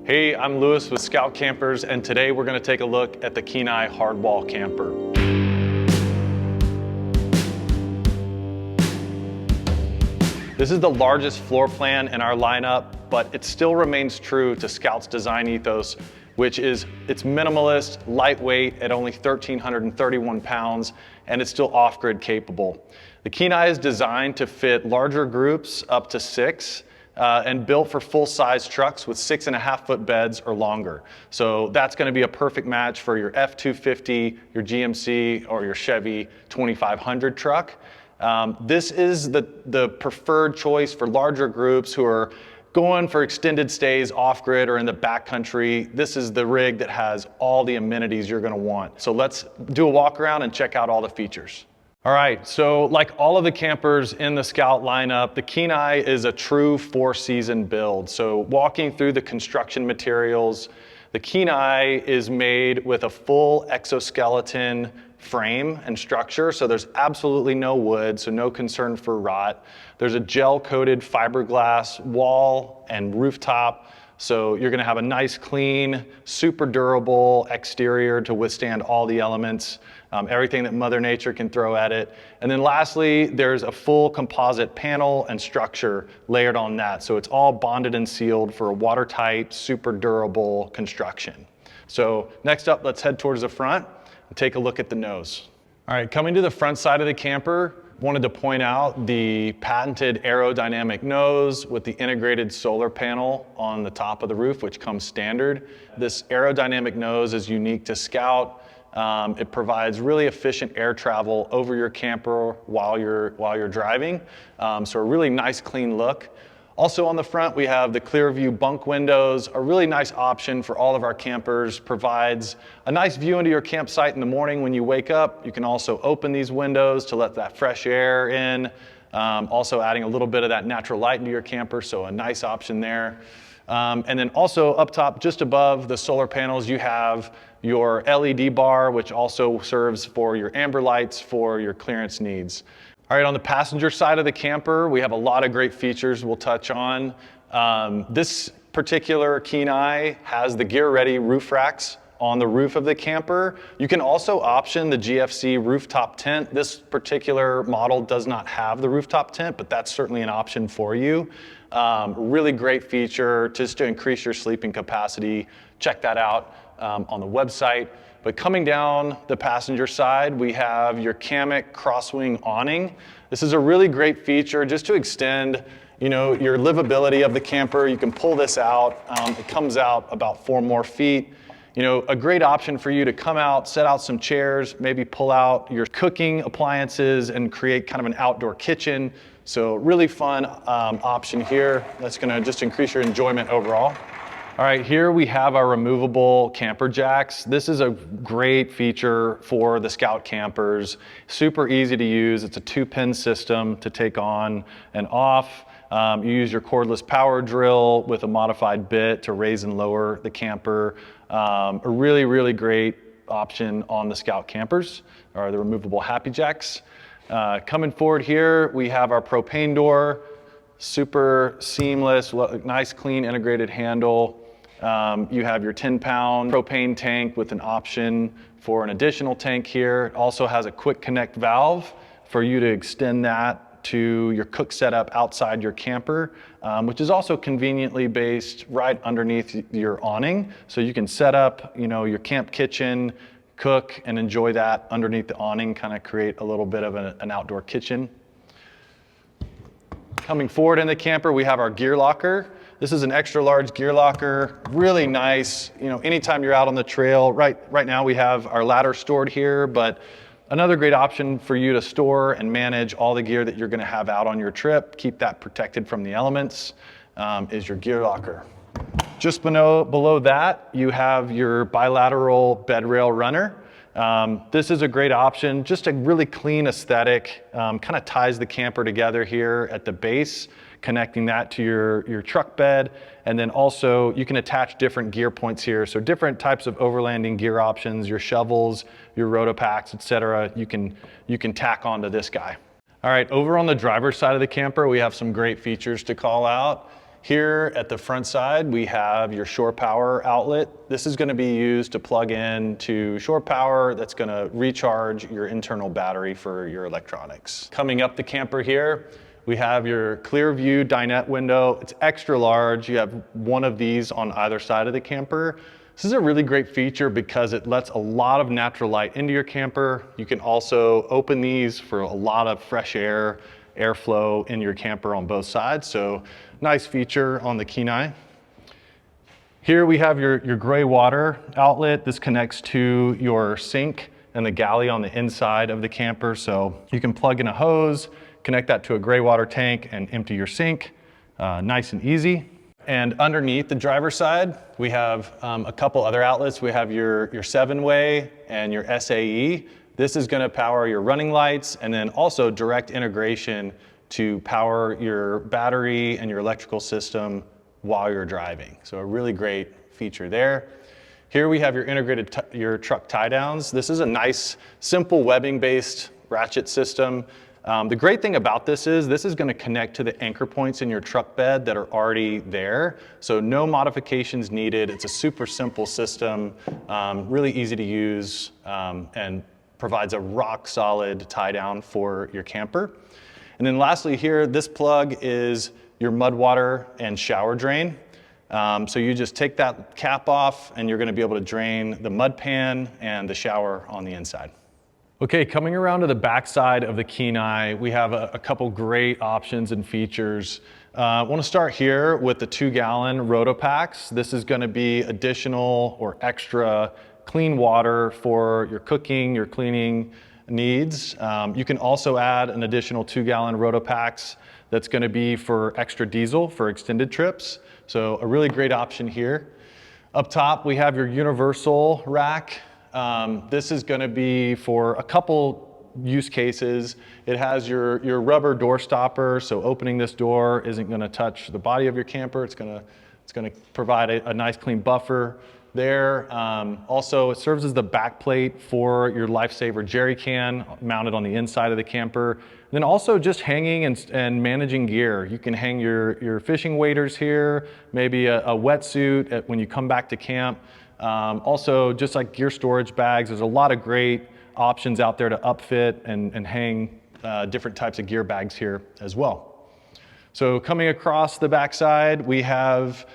Hey, I'm Lewis with Scout Campers, and today we're going to take a look at the Kenai Hardwall camper. This is the largest floor plan in our lineup, but it still remains true to Scout's design ethos, which is it's minimalist, lightweight at only 1,331 pounds, and it's still off-grid capable. The Kenai is designed to fit larger groups up to 6, and built for full-size trucks with 6.5-foot beds or longer. So that's going to be a perfect match for your F-250, your GMC, or your Chevy 2500 truck. This is the preferred choice for larger groups who are going for extended stays off-grid or in the backcountry. This is the rig that has all the amenities you're going to want. So let's do a walk around and check out all the features. All right, so like all of the campers in the Scout lineup, the Kenai is a true 4-season build. So walking through the construction materials, the Kenai is made with a full exoskeleton frame and structure, so there's absolutely no wood, so no concern for rot. There's a gel-coated fiberglass wall and rooftop, so you're gonna have a nice, clean, super durable exterior to withstand all the elements, everything that Mother Nature can throw at it. And then lastly, there's a full composite panel and structure layered on that. So it's all bonded and sealed for a watertight, super durable construction. So next up, let's head towards the front and take a look at the nose. All right, coming to the front side of the camper, wanted to point out the patented aerodynamic nose with the integrated solar panel on the top of the roof, which comes standard. This aerodynamic nose is unique to Scout. It provides really efficient air travel over your camper while you're driving. So a really nice, clean look. Also on the front, we have the Clearview bunk windows, a really nice option for all of our campers. Provides a nice view into your campsite in the morning when you wake up. You can also open these windows to let that fresh air in. Also adding a little bit of that natural light into your camper, so a nice option there. And then also up top, just above the solar panels, you have your LED bar, which also serves for your amber lights for your clearance needs. All right, on the passenger side of the camper, we have a lot of great features we'll touch on. This particular Kenai has the gear-ready roof racks on the roof of the camper. You can also option the GFC rooftop tent. This particular model does not have the rooftop tent, but that's certainly an option for you. Really great feature just to increase your sleeping capacity. Check that out on the website. But coming down the passenger side, we have your Kammock Crosswing awning. This is a really great feature just to extend, your livability of the camper. You can pull this out. It comes out about 4 more feet. A great option for you to come out, set out some chairs, maybe pull out your cooking appliances and create kind of an outdoor kitchen. So really fun option here. That's gonna just increase your enjoyment overall. All right, here we have our removable camper jacks. This is a great feature for the Scout campers. Super easy to use. It's a 2-pin system to take on and off. You use your cordless power drill with a modified bit to raise and lower the camper. A really, really great option on the Scout campers, or the removable Happy Jacks. Coming forward here, we have our propane door. Super seamless, nice, clean, integrated handle. You have your 10-pound propane tank with an option for an additional tank here. It also has a quick connect valve for you to extend that to your cook setup outside your camper, which is also conveniently based right underneath your awning. So you can set up, your camp kitchen, cook, and enjoy that underneath the awning, kind of create a little bit of an outdoor kitchen. Coming forward in the camper, we have our gear locker. This is an extra large gear locker, really nice. Anytime you're out on the trail, right now we have our ladder stored here, but another great option for you to store and manage all the gear that you're gonna have out on your trip, keep that protected from the elements, is your gear locker. Just below that, you have your bilateral Bedrail runner. This is a great option, just a really clean aesthetic, kind of ties the camper together here at the base, connecting that to your truck bed. And then also you can attach different gear points here. So different types of overlanding gear options, your shovels, your Rotopax, etc. You can tack onto this guy. All right, over on the driver's side of the camper, we have some great features to call out. Here at the front side, we have your Shorepower Outlet. This is gonna be used to plug in to shore power that's gonna recharge your internal battery for your electronics. Coming up the camper here, we have your Clearview dinette window. It's extra large. You have one of these on either side of the camper. This is a really great feature because it lets a lot of natural light into your camper. You can also open these for a lot of fresh air, airflow in your camper on both sides. So nice feature on the Kenai. Here we have your Greywater Outlet. This connects to your sink and the galley on the inside of the camper. So you can plug in a hose, connect that to a Greywater tank and empty your sink. Nice and easy. And underneath the driver's side, we have a couple other outlets. We have your Sevenway and your SAE. This is gonna power your running lights and then also direct integration to power your battery and your electrical system while you're driving. So a really great feature there. Here we have your integrated your truck tie-downs. This is a nice, simple webbing-based ratchet system. The great thing about this is gonna connect to the anchor points in your truck bed that are already there. So no modifications needed. It's a super simple system, really easy to use, and provides a rock solid tie down for your camper. And then lastly here, this plug is your mud water and shower drain. So you just take that cap off and you're gonna be able to drain the mud pan and the shower on the inside. Okay, coming around to the back side of the Kenai, we have a couple great options and features. I wanna start here with the 2-gallon Rotopax. This is gonna be additional or extra clean water for your cooking, your cleaning needs. You can also add an additional 2-gallon Rotopax that's gonna be for extra diesel for extended trips. So a really great option here. Up top, we have your universal rack. This is gonna be for a couple use cases. It has your rubber door stopper, so opening this door isn't gonna touch the body of your camper. It's gonna provide a nice clean buffer there. Also, it serves as the back plate for your Lifesaver Jerrycan mounted on the inside of the camper. And then also just hanging and managing gear. You can hang your fishing waders here, maybe a wetsuit when you come back to camp. Also, just like gear storage bags, there's a lot of great options out there to upfit and hang different types of gear bags here as well. So coming across the backside, we have,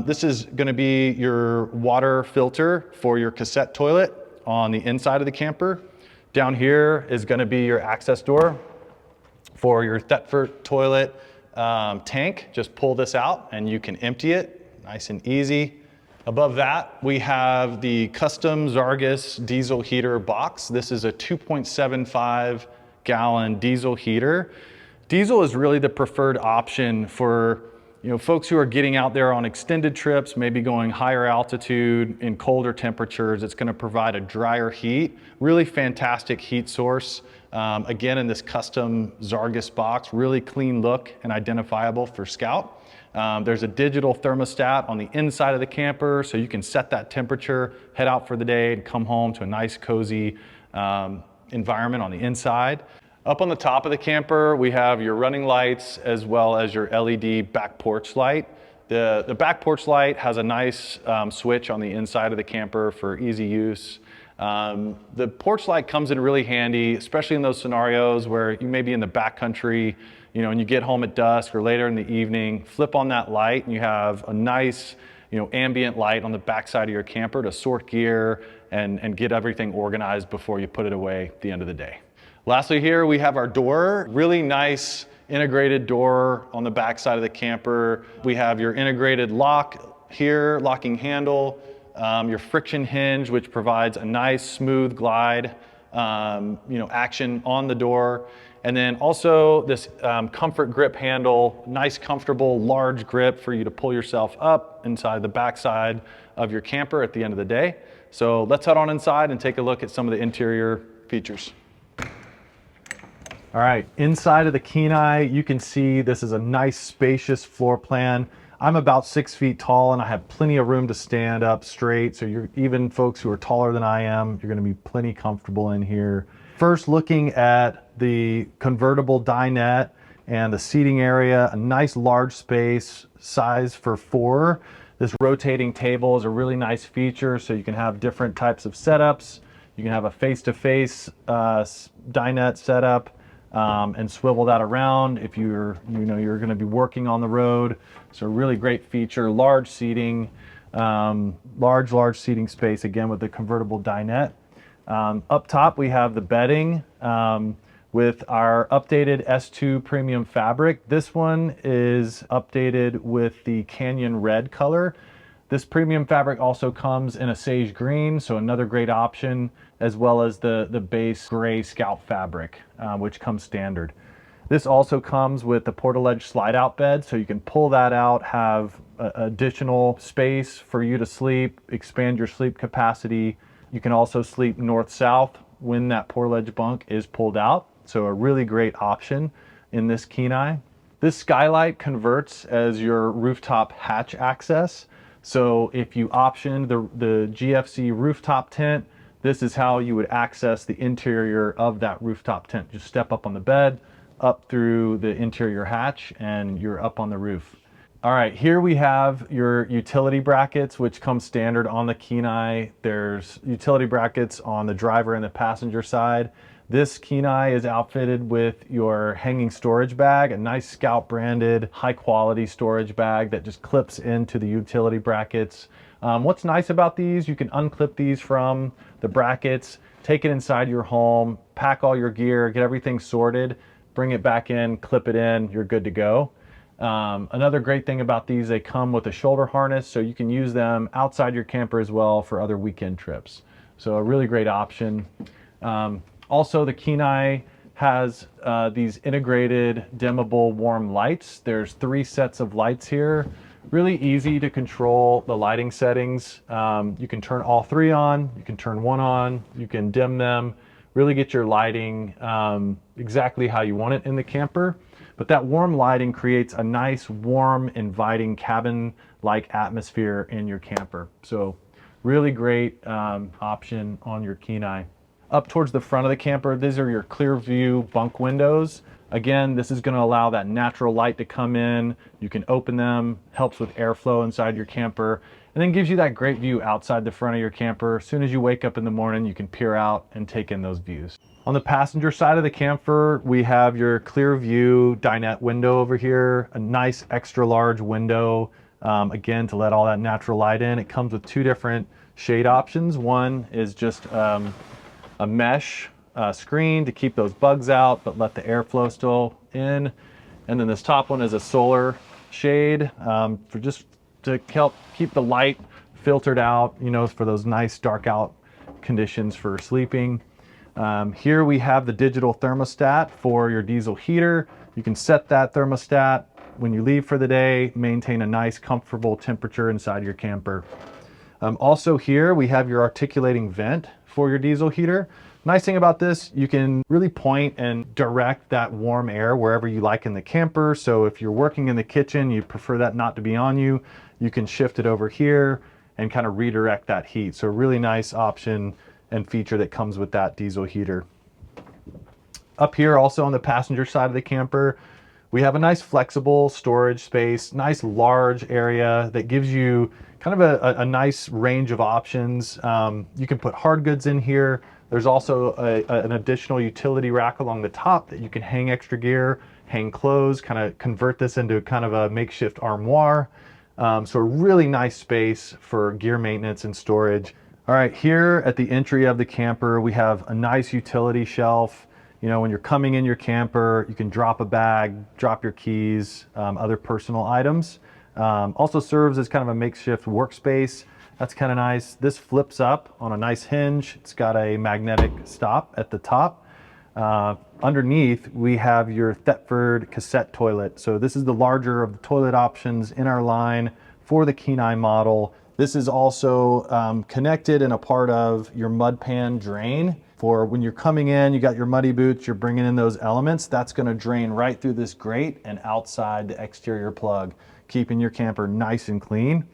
this is gonna be your water filter for your cassette toilet on the inside of the camper. Down here is gonna be your access door for your Thetford toilet tank. Just pull this out and you can empty it, nice and easy. Above that, we have the custom Zargus diesel heater box. This is a 2.75 gallon diesel heater. Diesel is really the preferred option for folks who are getting out there on extended trips, maybe going higher altitude in colder temperatures. It's gonna provide a drier heat, really fantastic heat source. Again, in this custom Zargus box, really clean look and identifiable for Scout. There's a digital thermostat on the inside of the camper, so you can set that temperature, head out for the day, and come home to a nice, cozy environment on the inside. Up on the top of the camper, we have your running lights as well as your LED back porch light. The back porch light has a nice switch on the inside of the camper for easy use. The porch light comes in really handy, especially in those scenarios where you may be in the backcountry, and you get home at dusk or later in the evening, flip on that light and you have a nice, ambient light on the backside of your camper to sort gear and get everything organized before you put it away at the end of the day. Lastly here, we have our door, really nice integrated door on the backside of the camper. We have your integrated lock here, locking handle, your friction hinge, which provides a nice smooth glide, action on the door. And then also this comfort grip handle, nice, comfortable, large grip for you to pull yourself up inside the backside of your camper at the end of the day. So let's head on inside and take a look at some of the interior features. All right, inside of the Kenai, you can see this is a nice, spacious floor plan. I'm about 6 feet tall and I have plenty of room to stand up straight. So even folks who are taller than I am, you're gonna be plenty comfortable in here. First, looking at the convertible dinette, And the seating area, a nice large space, size for 4. This rotating table is a really nice feature, so you can have different types of setups. You can have a face-to-face dinette setup and swivel that around if you're going to be working on the road. So really great feature, large seating, large seating space, again with the convertible dinette. Up top we have the bedding with our updated S2 premium fabric. This one is updated with the Canyon Red color. This premium fabric also comes in a sage green, so another great option, as well as the base gray Scout fabric, which comes standard. This also comes with the Portaledge slide out bed, so you can pull that out, have additional space for you to sleep, expand your sleep capacity. You can also sleep north-south when that Portaledge bunk is pulled out, so a really great option in this Kenai. This Skylight converts as your rooftop hatch access. So if you optioned the GFC rooftop tent, this is how you would access the interior of that rooftop tent. Just step up on the bed, up through the interior hatch, and you're up on the roof. All right, here we have your utility brackets, which come standard on the Kenai. There's utility brackets on the driver and the passenger side. This Kenai is outfitted with your hanging storage bag, a nice Scout branded, high quality storage bag that just clips into the utility brackets. What's nice about these, you can unclip these from the brackets, take it inside your home, pack all your gear, get everything sorted, bring it back in, clip it in, you're good to go. Another great thing about these, they come with a shoulder harness, so you can use them outside your camper as well for other weekend trips. So a really great option. Also, the Kenai has these integrated dimmable warm lights. There's 3 sets of lights here. Really easy to control the lighting settings. You can turn all 3 on, you can turn 1 on, you can dim them, really get your lighting exactly how you want it in the camper. But that warm lighting creates a nice, warm, inviting cabin-like atmosphere in your camper. So really great option on your Kenai. Up towards the front of the camper, these are your Clearview bunk windows. Again, this is going to allow that natural light to come in. You can open them, helps with airflow inside your camper, and then gives you that great view outside the front of your camper. As soon as you wake up in the morning, you can peer out and take in those views. On the passenger side of the camper, we have your Clearview dinette window over here, a nice extra large window, again, to let all that natural light in. It comes with 2 different shade options. One is just a mesh screen to keep those bugs out, but let the airflow still in. And then this top one is a solar shade for just to help keep the light filtered out, you know, for those nice dark out conditions for sleeping. Here we have the digital thermostat for your diesel heater. You can set that thermostat when you leave for the day, maintain a nice comfortable temperature inside your camper. Also here we have your articulating vent for your diesel heater. Nice thing about this, you can really point and direct that warm air wherever you like in the camper. So if you're working in the kitchen, you prefer that not to be on you, you can shift it over here and kind of redirect that heat. So a really nice option and feature that comes with that diesel heater. Up here also on the passenger side of the camper, we have a nice flexible storage space, nice large area that gives you kind of a nice range of options. You can put hard goods in here. There's also an additional utility rack along the top that you can hang extra gear, hang clothes, kind of convert this into kind of a makeshift armoire. So a really nice space for gear maintenance and storage. All right, here at the entry of the camper, we have a nice utility shelf. You know, when you're coming in your camper, you can drop a bag, drop your keys, other personal items. Also serves as kind of a makeshift workspace. That's kind of nice. This flips up on a nice hinge. It's got a magnetic stop at the top. Underneath, we have your Thetford cassette toilet. So this is the larger of the toilet options in our line for the Kenai model. This is also connected and a part of your mud pan drain. For when you're coming in, you got your muddy boots, you're bringing in those elements, that's gonna drain right through this grate and outside the exterior plug, keeping your camper nice and clean.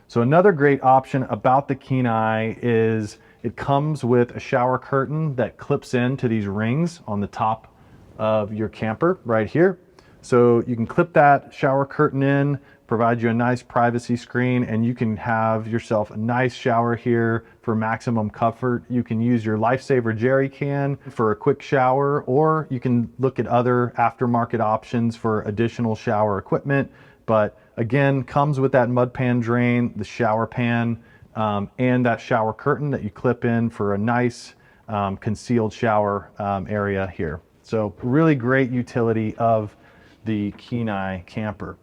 So another great option about the Kenai is it comes with a shower curtain that clips into these rings on the top of your camper right here. So you can clip that shower curtain in, provide you a nice privacy screen, and you can have yourself a nice shower here for maximum comfort. You can use your Lifesaver Jerrycan for a quick shower, or you can look at other aftermarket options for additional shower equipment. But again, comes with that mud pan drain, the shower pan, and that shower curtain that you clip in for a nice concealed shower area here. So really great utility of the Kenai camper.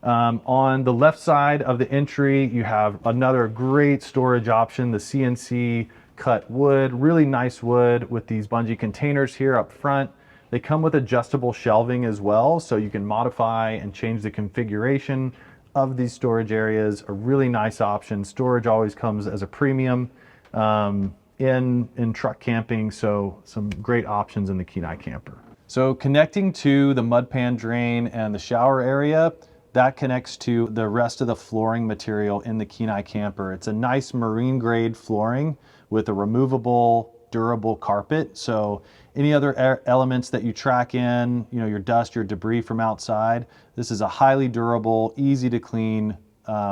On the left side of the entry, you have another great storage option, the CNC cut wood, really nice wood with these bungee containers here up front. They come with adjustable shelving as well, so you can modify and change the configuration of these storage areas. A really nice option. Storage always comes as a premium in truck camping, so some great options in the Kenai camper. So connecting to the mud pan drain and the shower area, that connects to the rest of the flooring material in the Kenai camper. It's a nice marine grade flooring with a removable, durable carpet. So any other elements that you track in, you know, your dust, your debris from outside, this is a highly durable, easy to clean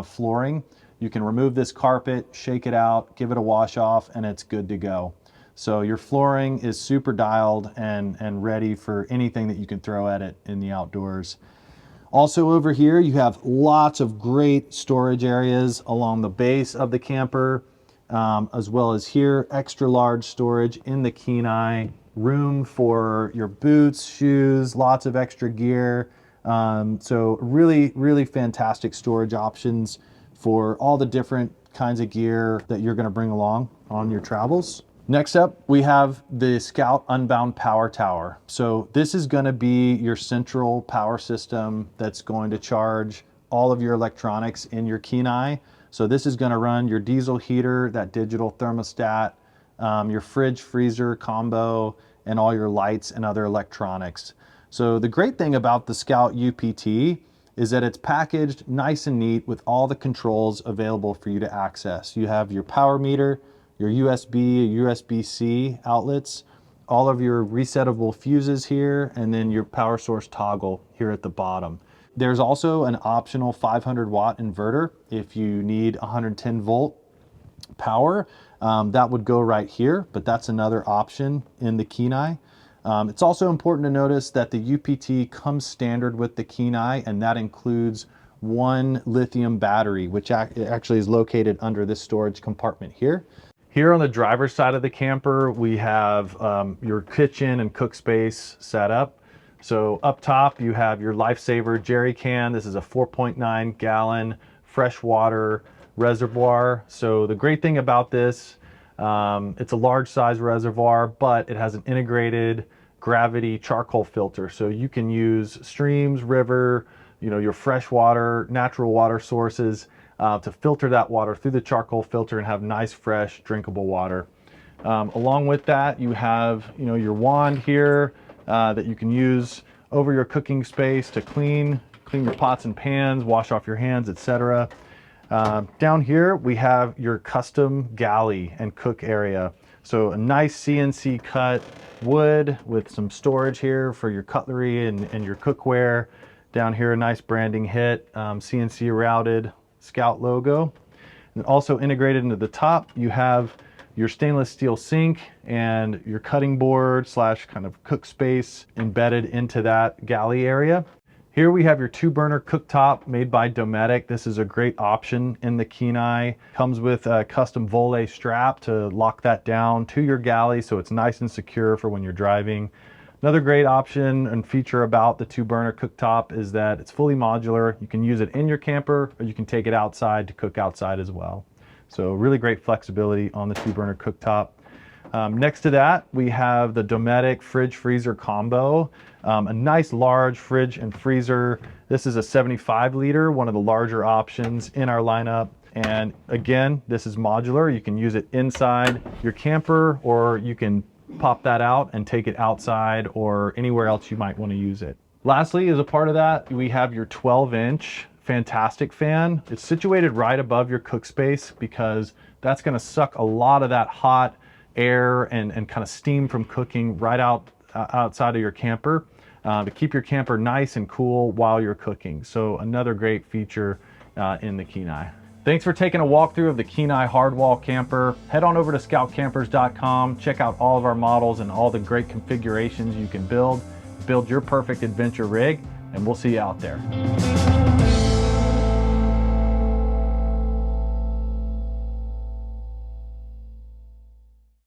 flooring. You can remove this carpet, shake it out, give it a wash off, and it's good to go. So your flooring is super dialed and ready for anything that you can throw at it in the outdoors. Also over here, you have lots of great storage areas along the base of the camper, as well as here, extra large storage in the Kenai, room for your boots, shoes, lots of extra gear. So really fantastic storage options for all the different kinds of gear that you're gonna bring along on your travels. Next up, we have the Scout Unbound Power Tower. So this is going to be your central power system that's going to charge all of your electronics in your Kenai. So this is going to run your diesel heater, that digital thermostat, your fridge freezer combo, and all your lights and other electronics. So the great thing about the Scout UPT is that it's packaged nice and neat with all the controls available for you to access. You have your power meter, your USB, USB-C outlets, all of your resettable fuses here, and then your power source toggle here at the bottom. There's also an optional 500 watt inverter if you need 110 volt power. That would go right here, but that's another option in the Kenai. It's also important to notice that the UPT comes standard with the Kenai, and that includes one lithium battery, which actually is located under this storage compartment here. Here on the driver's side of the camper, we have your kitchen and cook space set up. So up top, you have your Lifesaver Jerrycan. This is a 4.9 gallon freshwater reservoir. So the great thing about this, it's a large size reservoir, but it has an integrated gravity charcoal filter. So you can use streams, river, you know, your freshwater, natural water sources, to filter that water through the charcoal filter and have nice, fresh, drinkable water. Along with that, you have, you know, your wand here that you can use over your cooking space to clean your pots and pans, wash off your hands, etc. Down here, we have your custom galley and cook area. So a nice CNC cut wood with some storage here for your cutlery and your cookware. Down here, a nice branding hit, CNC routed Scout logo. And also integrated into the top, you have your stainless steel sink and your cutting board slash kind of cook space embedded into that galley area. Here we have your 2-burner cooktop made by Dometic. This is a great option in the Kenai. Comes with a custom volet strap to lock that down to your galley so it's nice and secure for when you're driving. Another great option and feature about the 2-burner cooktop is that it's fully modular. You can use it in your camper, or you can take it outside to cook outside as well. So really great flexibility on the 2-burner cooktop. Next to that, we have the Dometic fridge freezer combo. A nice large fridge and freezer. This is a 75 liter, one of the larger options in our lineup. And again, this is modular. You can use it inside your camper, or you can pop that out and take it outside or anywhere else you might want to use it. Lastly, as a part of that, we have your 12-inch Fantastic fan. It's situated right above your cook space because that's going to suck a lot of that hot air and kind of steam from cooking right outside of your camper. to keep your camper nice and cool while you're cooking. So another great feature in the Kenai. Thanks for taking a walkthrough of the Kenai Hardwall camper. Head on over to scoutcampers.com, check out all of our models and all the great configurations you can build your perfect adventure rig, and we'll see you out there.